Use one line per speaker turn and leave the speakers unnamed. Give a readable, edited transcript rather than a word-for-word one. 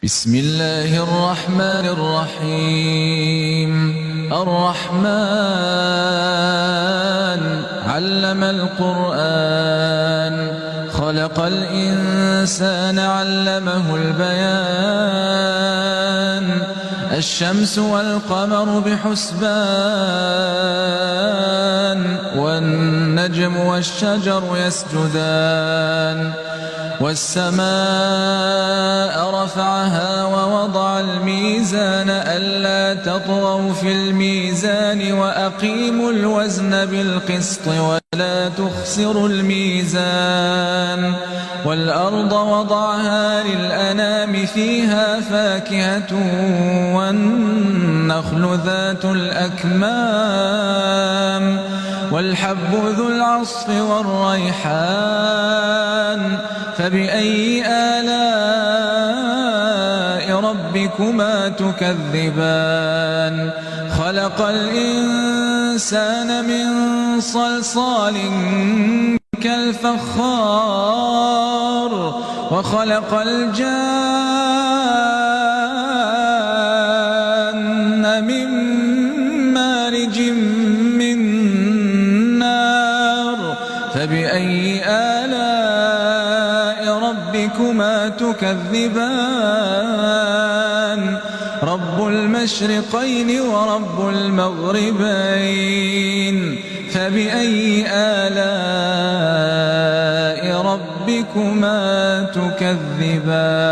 بسم الله الرحمن الرحيم. الرحمن علم القرآن، خلق الإنسان علمه البيان. الشمس والقمر بحسبان، والنجم والشجر يسجدان. والسماء رفعها ووضع الميزان ألا تطغوا في الميزان وأقيموا الوزن بالقسط ولا تخسروا الميزان. والأرض وضعها للأنام فيها فاكهة والنخل ذات الأكمام والحب ذو العصف والريحان. فبأي آلاء ربكما تكذبان؟ خلق الإنسان من صلصال كالفخار، وخلق الجان من مارج من نار. فبأي آلاء ربكما تكذبان؟ رب المشرقين ورب المغربين. فبأي آلاء ربكما تكذبان؟